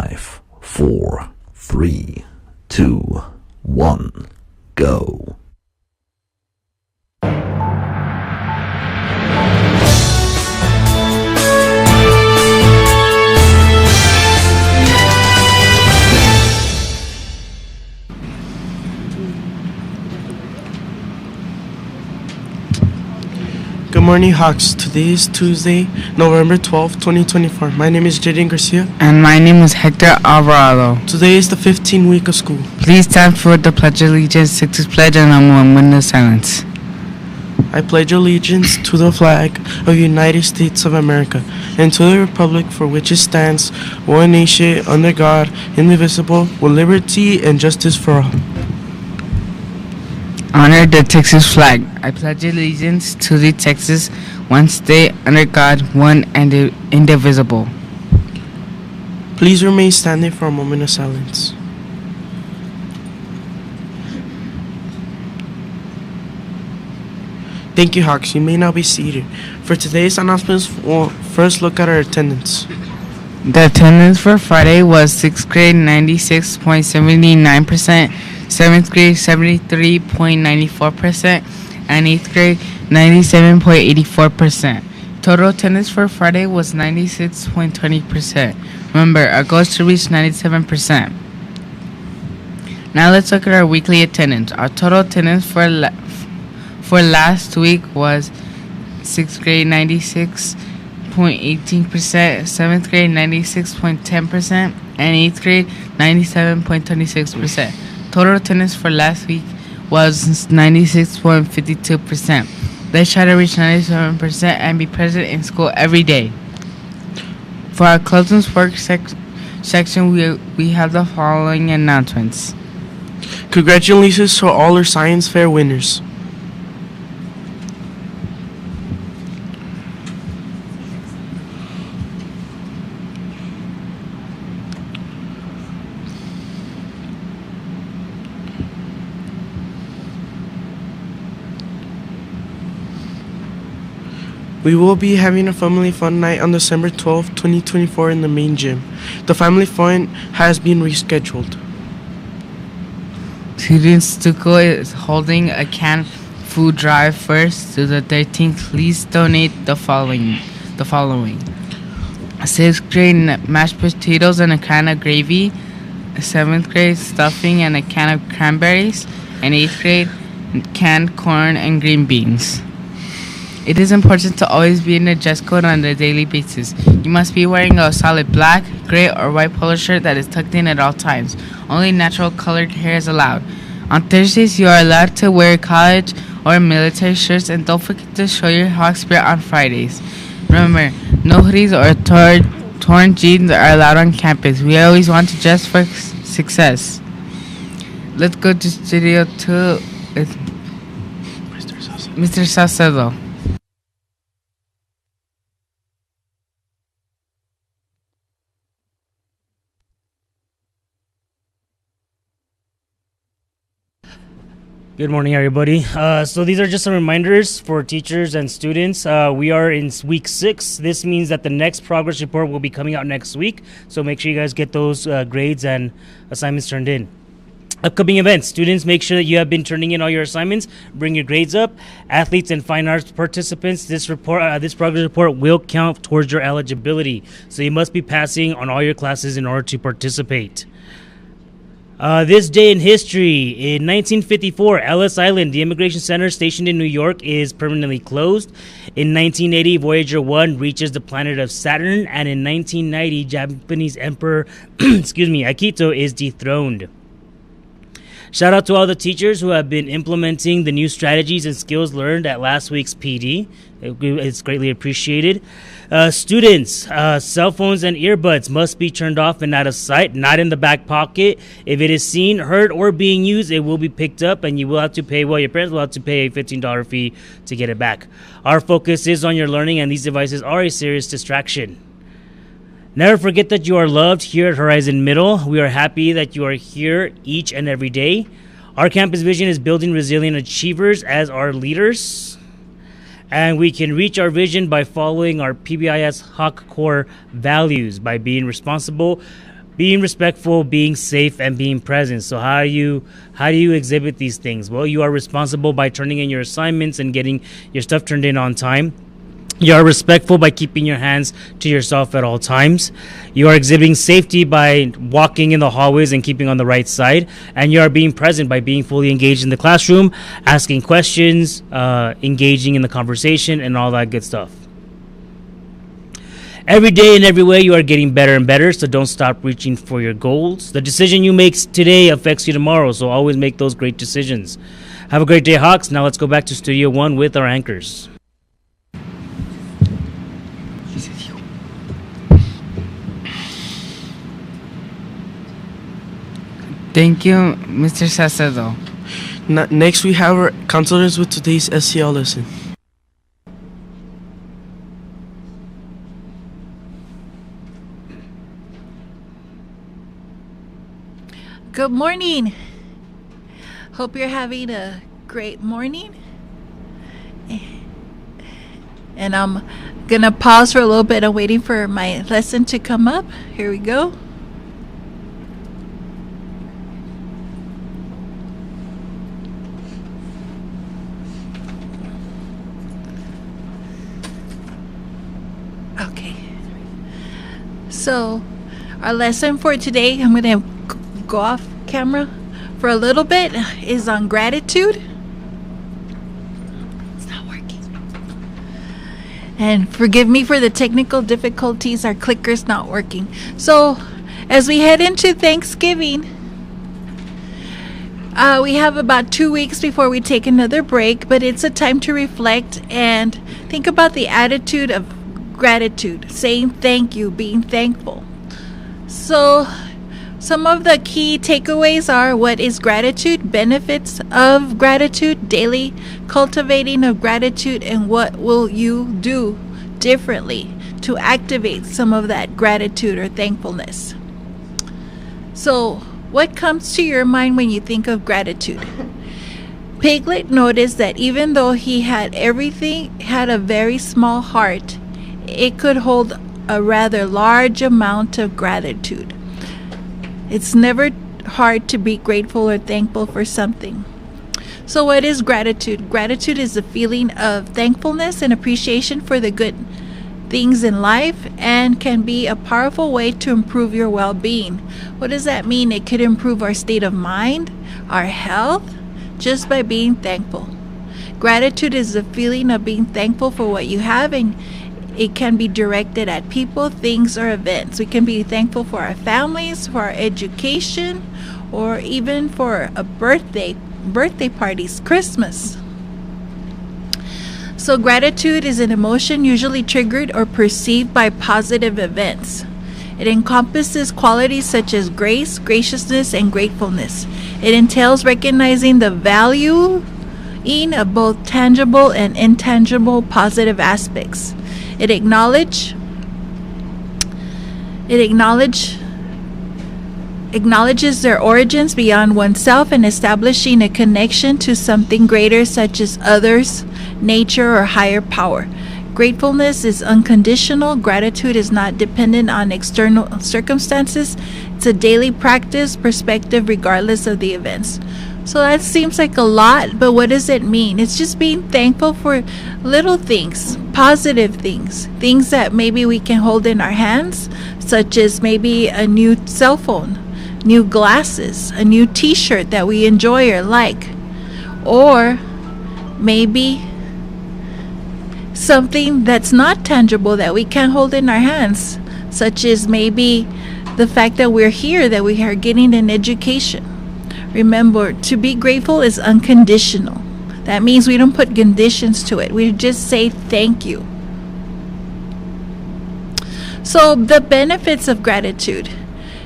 5, 4, 3, 2, 1, go. Good morning, Hawks. Today is Tuesday, November 12th, 2024. My name is Jaden Garcia. And my name is Hector Alvarado. Today is the 15th week of school. Please stand for the Pledge of Allegiance, Sixth Pledge, and a moment of silence. I pledge allegiance to the flag of the United States of America and to the republic for which it stands, one nation, under God, indivisible, with liberty and justice for all. Honor the Texas flag. I pledge allegiance to the Texas, one state, under God, one and indivisible. Please remain standing for a moment of silence. Thank you, Hawks. You may now be seated. For today's announcements, we'll first look at our attendance. The attendance for Friday was 6th grade 96.79%, 7th grade 73.94%, and 8th grade 97.84%. Total attendance for Friday was 96.20%. Remember, our goal is to reach 97%. Now let's look at our weekly attendance. Our total attendance for last week was 6th grade 96.18%, 7th grade 96.10%, and 8th grade 97.26%. Total attendance for last week was 96.52%. Let's try to reach 97% and be present in school every day. For our clubs and sports section, we have the following announcements. Congratulations to all our science fair winners. We will be having a family fun night on December 12th, 2024 in the main gym. The family fun has been rescheduled. Students Stuco is holding a canned food drive 1st to the 13th. Please donate the following. 6th grade mashed potatoes and a can of gravy, 7th grade stuffing and a can of cranberries, and 8th grade canned corn and green beans. It is important to always be in a dress code on a daily basis. You must be wearing a solid black, gray, or white polo shirt that is tucked in at all times. Only natural colored hair is allowed. On Thursdays, you are allowed to wear college or military shirts, and don't forget to show your Hawk spirit on Fridays. Remember, no hoodies or torn jeans are allowed on campus. We always want to dress for success. Let's go to Studio 2 with Mr. Salcedo. Good morning, everybody. So these are just some reminders for teachers and students. We are in week 6. This means that the next progress report will be coming out next week. So make sure you guys get those grades and assignments turned in. Upcoming events. Students, make sure that you have been turning in all your assignments. Bring your grades up. Athletes and fine arts participants, this progress report will count towards your eligibility. So you must be passing on all your classes in order to participate. This day in history, in 1954, Ellis Island, the immigration center stationed in New York, is permanently closed. In 1980, Voyager 1 reaches the planet of Saturn, and in 1990, Japanese Emperor Akito is dethroned. Shout out to all the teachers who have been implementing the new strategies and skills learned at last week's PD. It's greatly appreciated. Students, cell phones and earbuds must be turned off and out of sight, not in the back pocket. If it is seen, heard, or being used, it will be picked up, and you will have to pay, your parents will have to pay a $15 fee to get it back. Our focus is on your learning, and these devices are a serious distraction. Never forget that you are loved here at Horizon Middle. We are happy that you are here each and every day. Our campus vision is building resilient achievers as our leaders. And we can reach our vision by following our PBIS Hawk Core values, by being responsible, being respectful, being safe, and being present. So how do you exhibit these things? Well, you are responsible by turning in your assignments and getting your stuff turned in on time. You are respectful by keeping your hands to yourself at all times. You are exhibiting safety by walking in the hallways and keeping on the right side. And you are being present by being fully engaged in the classroom, asking questions, engaging in the conversation, and all that good stuff. Every day and every way, you are getting better and better, so don't stop reaching for your goals. The decision you make today affects you tomorrow, so always make those great decisions. Have a great day, Hawks. Now let's go back to Studio 1 with our anchors. Thank you, Mr. Sacedo. Next, we have our counselors with today's SEL lesson. Good morning. Hope you're having a great morning. And I'm gonna pause for a little bit. I'm waiting for my lesson to come up. Here we go. Okay. So, our lesson for today, I'm gonna go off camera for a little bit, is on gratitude. It's not working. And forgive me for the technical difficulties, our clicker's not working. So as we head into Thanksgiving, we have about 2 weeks before we take another break, but it's a time to reflect and think about the attitude of gratitude, saying thank you, being thankful. So some of the key takeaways are: what is gratitude, benefits of gratitude, daily cultivating of gratitude, and what will you do differently to activate some of that gratitude or thankfulness. So what comes to your mind when you think of gratitude? Piglet noticed that even though he had everything, had a very small heart, it could hold a rather large amount of gratitude. It's never hard to be grateful or thankful for something. So what is gratitude? Gratitude is a feeling of thankfulness and appreciation for the good things in life, and can be a powerful way to improve your well-being. What does that mean? It could improve our state of mind, our health, just by being thankful. Gratitude is the feeling of being thankful for what you have, and it can be directed at people, things, or events. We can be thankful for our families, for our education, or even for a birthday parties, Christmas. So gratitude is an emotion usually triggered or perceived by positive events. It encompasses qualities such as grace, graciousness, and gratefulness. It entails recognizing the value of both tangible and intangible positive aspects. It acknowledges their origins beyond oneself and establishing a connection to something greater, such as others, nature, or higher power. Gratefulness is unconditional. Gratitude is not dependent on external circumstances. It's a daily practice, perspective, regardless of the events. So that seems like a lot, but what does it mean? It's just being thankful for little things, positive things, things that maybe we can hold in our hands, such as maybe a new cell phone, new glasses, a new t-shirt that we enjoy or like, or maybe something that's not tangible that we can't hold in our hands, such as maybe the fact that we're here, that we are getting an education. Remember, to be grateful is unconditional. That means we don't put conditions to it. We just say thank you. So the benefits of gratitude: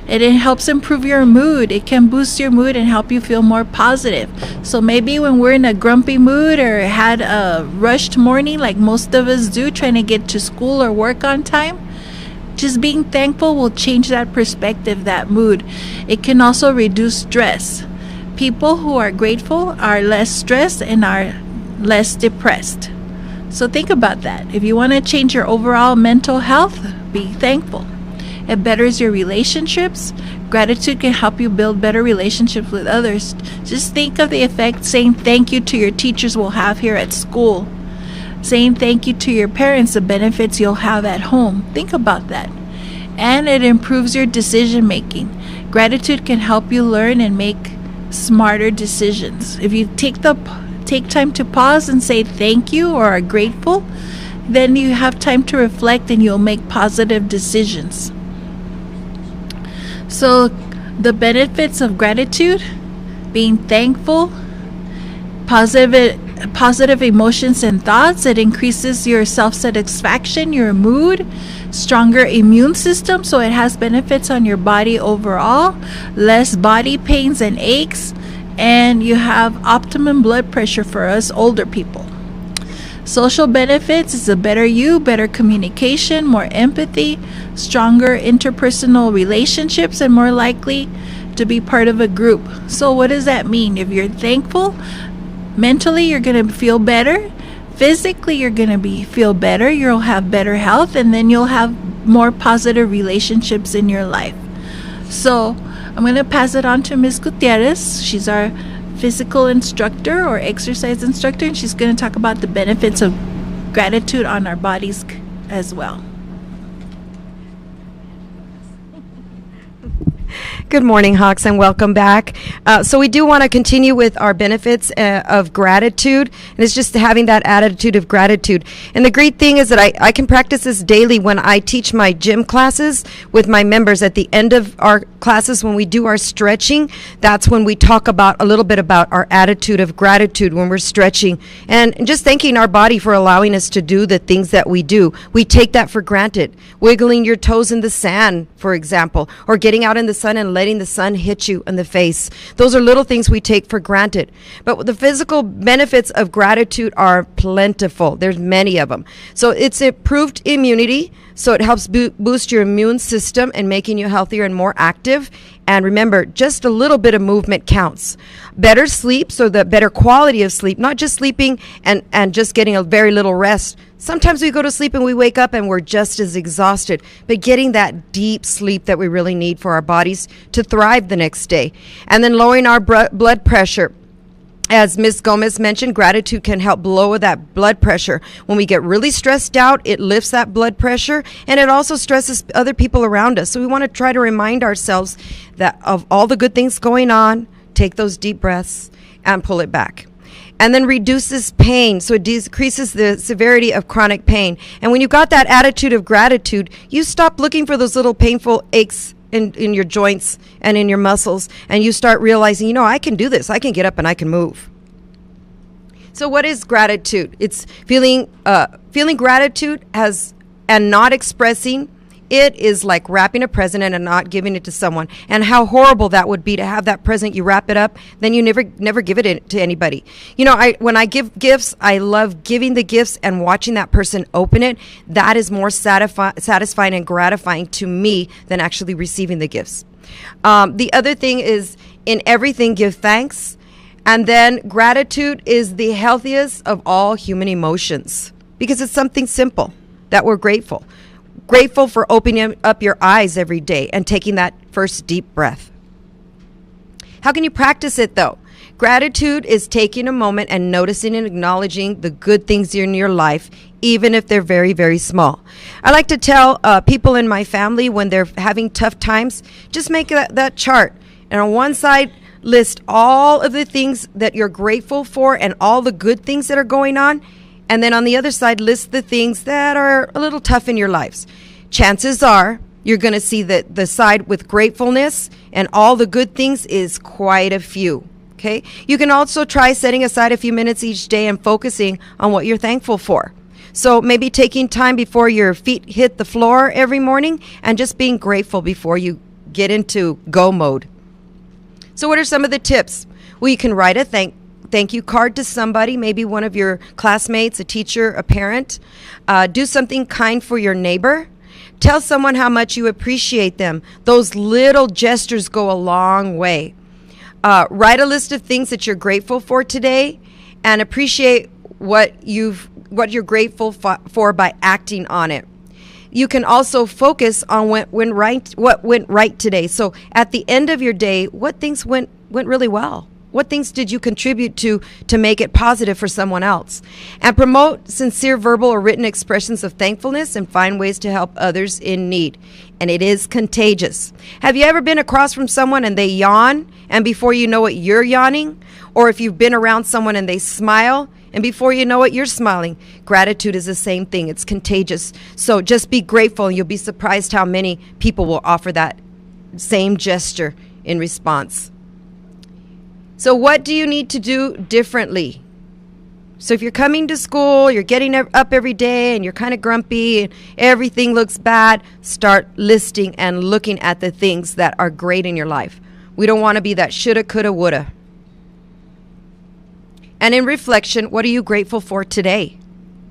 it helps improve your mood. It can boost your mood and help you feel more positive. So maybe when we're in a grumpy mood or had a rushed morning like most of us do, trying to get to school or work on time, just being thankful will change that perspective, that mood. It can also reduce stress. People who are grateful are less stressed and are less depressed. So think about that. If you want to change your overall mental health, be thankful. It betters your relationships. Gratitude can help you build better relationships with others. Just think of the effect saying thank you to your teachers will have here at school. Saying thank you to your parents, the benefits you'll have at home. Think about that. And it improves your decision making. Gratitude can help you learn and make smarter decisions. If you take time to pause and say thank you or are grateful, then you have time to reflect and you'll make positive decisions. So the benefits of gratitude: being thankful, positive emotions and thoughts. It increases your self-satisfaction, your mood, stronger immune system, so it has benefits on your body overall, less body pains and aches, and you have optimum blood pressure for us older people. Social benefits is a better you, better communication, more empathy, stronger interpersonal relationships, and more likely to be part of a group. So what does that mean? If you're thankful, mentally you're going to feel better, physically you're going to feel better, you'll have better health, and then you'll have more positive relationships in your life. So I'm going to pass it on to Ms. Gutierrez. She's our physical instructor or exercise instructor, and she's going to talk about the benefits of gratitude on our bodies as well. Good morning, Hawks, and welcome back. So we do want to continue with our benefits of gratitude, and it's just having that attitude of gratitude. And the great thing is that I can practice this daily when I teach my gym classes with my members. At the end of our classes, when we do our stretching, that's when we talk about a little bit about our attitude of gratitude when we're stretching, and just thanking our body for allowing us to do the things that we do. We take that for granted. Wiggling your toes in the sand, for example, or getting out in the sun and letting the sun hit you in the face. Those are little things we take for granted. But the physical benefits of gratitude are plentiful. There's many of them. So it's improved immunity. So it helps boost your immune system and making you healthier and more active. And remember, just a little bit of movement counts. Better sleep, so the better quality of sleep, not just sleeping and just getting a very little rest. Sometimes we go to sleep and we wake up and we're just as exhausted, but getting that deep sleep that we really need for our bodies to thrive the next day. And then lowering our blood pressure. As Ms. Gomez mentioned, gratitude can help lower that blood pressure. When we get really stressed out, it lifts that blood pressure, and it also stresses other people around us. So we want to try to remind ourselves that of all the good things going on, take those deep breaths and pull it back. And then reduces pain, so it decreases the severity of chronic pain. And when you got that attitude of gratitude, you stop looking for those little painful aches in your joints and in your muscles, and you start realizing, I can do this. I can get up and I can move. So what is gratitude? It's feeling gratitude and not expressing it is like wrapping a present and not giving it to someone. And how horrible that would be to have that present, you wrap it up, then you never give it to anybody. When I give gifts, I love giving the gifts and watching that person open it. That is more satisfying and gratifying to me than actually receiving the gifts. The other thing is, in everything, give thanks. And then gratitude is the healthiest of all human emotions because it's something simple that we're grateful. Grateful for opening up your eyes every day and taking that first deep breath. How can you practice it, though? Gratitude is taking a moment and noticing and acknowledging the good things in your life, even if they're very, very small. I like to tell people in my family when they're having tough times, just make that chart. And on one side, list all of the things that you're grateful for and all the good things that are going on. And then on the other side, list the things that are a little tough in your lives. Chances are you're going to see that the side with gratefulness and all the good things is quite a few. Okay. You can also try setting aside a few minutes each day and focusing on what you're thankful for. So maybe taking time before your feet hit the floor every morning and just being grateful before you get into go mode. So what are some of the tips? Well, you can write a thank you card to somebody, maybe one of your classmates, a teacher, a parent. Do something kind for your neighbor. Tell someone how much you appreciate them. Those little gestures go a long way. Write a list of things that you're grateful for today and appreciate what you're grateful for by acting on it. you can also focus on what went right today. So at the end of your day, what things went really well? What things did you contribute to make it positive for someone else? And promote sincere verbal or written expressions of thankfulness and find ways to help others in need. And it is contagious. Have you ever been across from someone and they yawn, and before you know it, you're yawning? Or if you've been around someone and they smile, and before you know it, you're smiling? Gratitude is the same thing. It's contagious. So just be grateful, and you'll be surprised how many people will offer that same gesture in response. So what do you need to do differently? So if you're coming to school, you're getting up every day and you're kind of grumpy and everything looks bad, start listing and looking at the things that are great in your life. We don't want to be that shoulda, coulda, woulda. And in reflection, what are you grateful for today?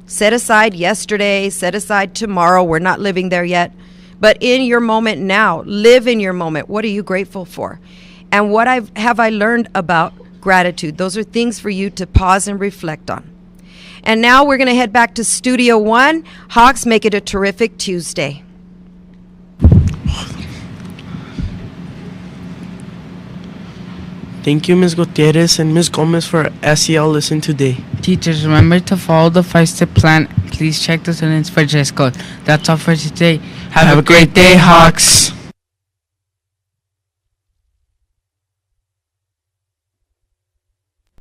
Set aside yesterday, set aside tomorrow. We're not living there yet. But in your moment now, live in your moment. What are you grateful for? And what have I learned about gratitude? Those are things for you to pause and reflect on. And now we're going to head back to Studio 1. Hawks, make it a terrific Tuesday. Thank you, Ms. Gutierrez and Ms. Gomez for SEL Listen Today. Teachers, remember to follow the 5-step plan. Please check the attendance for dress code. That's all for today. Have a great day, Hawks.